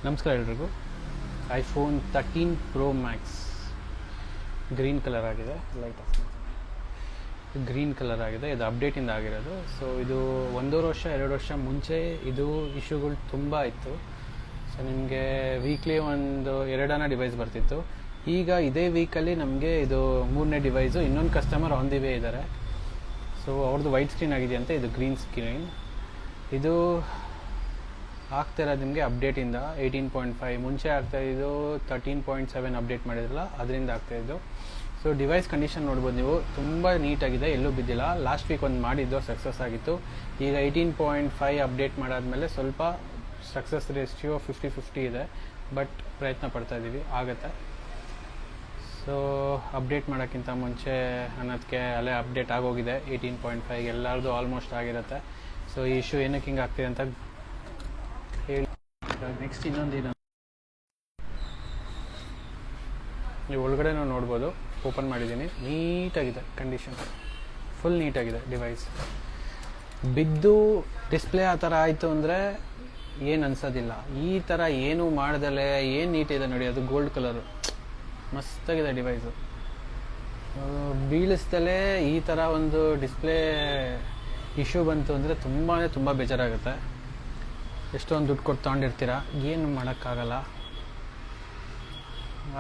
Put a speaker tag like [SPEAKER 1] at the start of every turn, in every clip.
[SPEAKER 1] ನಮಸ್ಕಾರ ಎಲ್ರಿಗೂ. IPhone 13 pro Max green colour ಆಗಿದೆ. ಲೈಟ್ ಆಫ್ ಗ್ರೀನ್ ಕಲರ್ ಆಗಿದೆ. ಇದು ಅಪ್ಡೇಟಿಂದ ಆಗಿರೋದು. ಸೊ ಇದು 1.5 ವರ್ಷ 2 ವರ್ಷ ಮುಂಚೆ ಇದು ಇಶ್ಯೂಗಳು ತುಂಬ ಇತ್ತು. ಸೊ ನಿಮಗೆ ವೀಕ್ಲಿ ಒಂದು 2 ಡಿವೈಸ್ ಬರ್ತಿತ್ತು. ಈಗ ಇದೇ ವೀಕಲ್ಲಿ ನಮಗೆ ಇದು 3ನೇ ಡಿವೈಸು. ಇನ್ನೊಂದು ಕಸ್ಟಮರ್ ಆನ್ ದಿ ವೇ ಇದ್ದಾರೆ. ಸೊ ಅವ್ರದ್ದು ವೈಟ್ ಸ್ಕ್ರೀನ್ ಆಗಿದೆಯಂತೆ, ಇದು ಗ್ರೀನ್ ಸ್ಕ್ರೀನ್. ಇದು ಆಗ್ತಿರೋದು ನಿಮಗೆ ಅಪ್ಡೇಟಿಂದ 18.5. ಮುಂಚೆ ಆಗ್ತಾಯಿದ್ದು 13.7 ಅಪ್ಡೇಟ್ ಮಾಡಿದ್ರಲ್ಲ, ಅದರಿಂದ ಆಗ್ತಾಯಿದ್ದು. ಸೊ ಡಿವೈಸ್ ಕಂಡೀಷನ್ ನೋಡ್ಬೋದು ನೀವು, ತುಂಬ ನೀಟಾಗಿದೆ, ಎಲ್ಲೂ ಬಿದ್ದಿಲ್ಲ. ಲಾಸ್ಟ್ ವೀಕ್ ಒಂದು ಮಾಡಿದ್ದು ಸಕ್ಸಸ್ ಆಗಿತ್ತು. ಈಗ 18.5 ಅಪ್ಡೇಟ್ ಮಾಡಾದ್ಮೇಲೆ ಸ್ವಲ್ಪ ಸಕ್ಸಸ್ ರೇಷಿಯೋ 50-50 ಇದೆ. ಬಟ್ ಪ್ರಯತ್ನ ಪಡ್ತಾ ಇದ್ದೀವಿ, ಆಗುತ್ತೆ. ಸೊ ಅಪ್ಡೇಟ್ ಮಾಡೋಕ್ಕಿಂತ ಮುಂಚೆ ಅನ್ನೋದಕ್ಕೆ ಅಲ್ಲೇ ಅಪ್ಡೇಟ್ ಆಗೋಗಿದೆ. 18.5 ಎಲ್ಲರದು ಆಲ್ಮೋಸ್ಟ್ ಆಗಿರುತ್ತೆ. ಸೊ ಈ ಇಶ್ಯೂ ಏನಕ್ಕೆ ಹಿಂಗೆ ಆಗ್ತಿದೆ ಅಂತ ಹೇಳಿ. ನೆಕ್ಸ್ಟ್ ಇನ್ನೊಂದಿನ ನೀವು ಒಳಗಡೆ ನಾವು ನೋಡ್ಬೋದು, ಓಪನ್ ಮಾಡಿದ್ದೀನಿ. ನೀಟಾಗಿದೆ ಕಂಡೀಷನ್, ಫುಲ್ ನೀಟಾಗಿದೆ ಡಿವೈಸ್. ಬಿದ್ದು ಡಿಸ್ಪ್ಲೇ ಆ ಥರ ಆಯಿತು ಅಂದರೆ ಏನು ಅನ್ಸೋದಿಲ್ಲ. ಈ ಥರ ಏನು ಮಾಡ್ದಲೇ ಏನು ನೀಟಿದೆ ನೋಡಿ, ಅದು ಗೋಲ್ಡ್ ಕಲರು, ಮಸ್ತಾಗಿದೆ ಡಿವೈಸು. ಬೀಳಿಸ್ದಲೇ ಈ ಥರ ಒಂದು ಡಿಸ್ಪ್ಲೇ ಇಶ್ಯೂ ಬಂತು ಅಂದರೆ ತುಂಬ ಬೇಜಾರಾಗುತ್ತೆ. ಎಷ್ಟೊಂದು ದುಡ್ಡು ಕೊಟ್ಟು ತೊಗೊಂಡಿರ್ತೀರ, ಏನು ಮಾಡೋಕ್ಕಾಗಲ್ಲ.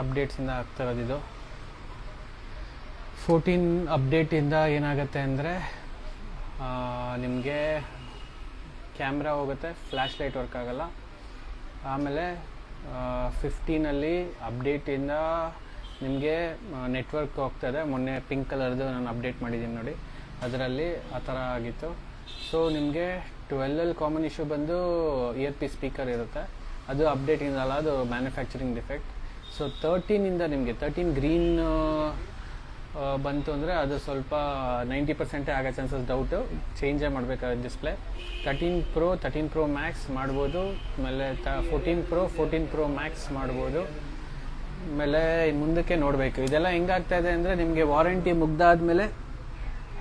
[SPEAKER 1] ಅಪ್ಡೇಟ್ಸಿಂದ ಆಗ್ತಿರೋದಿದು. 14 ಅಪ್ಡೇಟಿಂದ ಏನಾಗುತ್ತೆ ಅಂದರೆ ನಿಮಗೆ ಕ್ಯಾಮ್ರಾ ಹೋಗುತ್ತೆ, ಫ್ಲ್ಯಾಶ್ ಲೈಟ್ ವರ್ಕ್ ಆಗೋಲ್ಲ. ಆಮೇಲೆ 15ಅಲ್ಲಿ ಅಪ್ಡೇಟಿಂದ ನಿಮಗೆ ನೆಟ್ವರ್ಕ್ ಹೋಗ್ತದೆ. ಮೊನ್ನೆ ಪಿಂಕ್ ಕಲರ್ದು ನಾನು ಅಪ್ಡೇಟ್ ಮಾಡಿದ್ದೀನಿ ನೋಡಿ, ಅದರಲ್ಲಿ ಆ ಥರ ಆಗಿತ್ತು. ಸೊ ನಿಮಗೆ 12ಅಲ್ಲಿ ಕಾಮನ್ ಇಶ್ಯೂ ಬಂದು ಇಯರ್ ಪೀಸ್ ಸ್ಪೀಕರ್ ಇರುತ್ತೆ, ಅದು ಅಪ್ಡೇಟಿಂದ ಅಲ್ಲ, ಅದು ಮ್ಯಾನುಫ್ಯಾಕ್ಚರಿಂಗ್ ಡಿಫೆಕ್ಟ್. ಸೊ 13ಇಂದ ನಿಮಗೆ 13 ಗ್ರೀನ್ ಬಂತು ಅಂದರೆ ಅದು ಸ್ವಲ್ಪ 90% ಆಗೋ ಚಾನ್ಸಸ್ ಡೌಟು, ಚೇಂಜೇ ಮಾಡಬೇಕಾದ ಡಿಸ್ಪ್ಲೇ. 13 ಪ್ರೋ ಮ್ಯಾಕ್ಸ್ ಮಾಡ್ಬೋದು. ಆಮೇಲೆ 14 ಪ್ರೋ ಮ್ಯಾಕ್ಸ್ ಮಾಡ್ಬೋದು. ಆಮೇಲೆ ಮುಂದಕ್ಕೆ ನೋಡಬೇಕು. ಇದೆಲ್ಲ ಹೆಂಗಾಗ್ತಾಯಿದೆ ಅಂದರೆ ನಿಮಗೆ ವಾರಂಟಿ ಮುಗ್ದಾದ್ಮೇಲೆ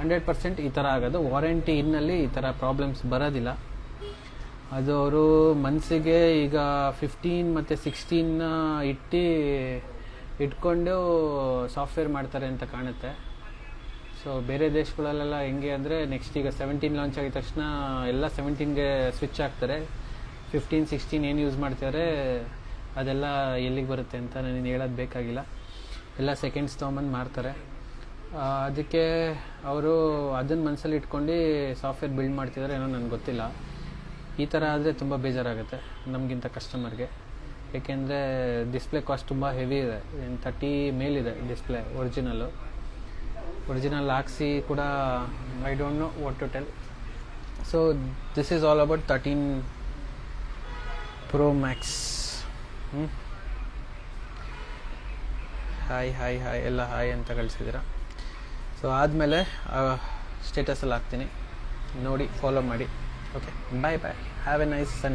[SPEAKER 1] 100% ಈ ಥರ ಆಗೋದು. ವಾರಂಟಿ ಇನ್ನಲ್ಲಿ ಈ ಥರ ಪ್ರಾಬ್ಲಮ್ಸ್ ಬರೋದಿಲ್ಲ. ಅದು ಅವರು ಮನಸ್ಸಿಗೆ ಈಗ 15 ಮತ್ತು 16 ಇಟ್ಕೊಂಡು ಸಾಫ್ಟ್ವೇರ್ ಮಾಡ್ತಾರೆ ಅಂತ ಕಾಣುತ್ತೆ. ಸೊ ಬೇರೆ ದೇಶಗಳಲ್ಲೆಲ್ಲ ಹೆಂಗೆ ಅಂದರೆ ನೆಕ್ಸ್ಟ್ ಈಗ 17 ಲಾಂಚ್ ಆಗಿದ ತಕ್ಷಣ ಎಲ್ಲ 17ಗೆ ಸ್ವಿಚ್ ಆಗ್ತಾರೆ. 15, 16 ಏನು ಯೂಸ್ ಮಾಡ್ತಾರೆ ಅದೆಲ್ಲ ಎಲ್ಲಿಗೆ ಬರುತ್ತೆ ಅಂತ ನಾನು ಹೇಳೋದು ಬೇಕಾಗಿಲ್ಲ. ಎಲ್ಲ ಸೆಕೆಂಡ್ಸ್ ತೊಗೊಂಬಂದು ಮಾರ್ತಾರೆ. ಅದಕ್ಕೆ ಅವರು ಅದನ್ನು ಮನಸ್ಸಲ್ಲಿ ಇಟ್ಕೊಂಡು ಸಾಫ್ಟ್ವೇರ್ ಬಿಲ್ಡ್ ಮಾಡ್ತಿದ್ದಾರೆ ಏನೋ ನನಗೆ ಗೊತ್ತಿಲ್ಲ. ಈ ಥರ ಆದರೆ ತುಂಬ ಬೇಜಾರಾಗುತ್ತೆ ನಮಗಿಂತ ಕಸ್ಟಮರ್ಗೆ. ಏಕೆಂದರೆ ಡಿಸ್ಪ್ಲೇ ಕಾಸ್ಟ್ ತುಂಬ ಹೆವಿ ಇದೆ. 30 ಮೇಲಿದೆ ಡಿಸ್ಪ್ಲೇ ಒರಿಜಿನಲ್ ಹಾಕ್ಸಿ ಕೂಡ I don't know what to tell. So this is all about 13 pro max. Hi ಎಲ್ಲ ಹಾಯ್ ಅಂತ ಕಳಿಸಿದ್ದೀರಾ. ಸೊ ಆದಮೇಲೆ ಸ್ಟೇಟಸಲ್ಲಿ ಹಾಕ್ತೀನಿ, ನೋಡಿ ಫಾಲೋ ಮಾಡಿ. Okay, bye. Have a nice Sunday.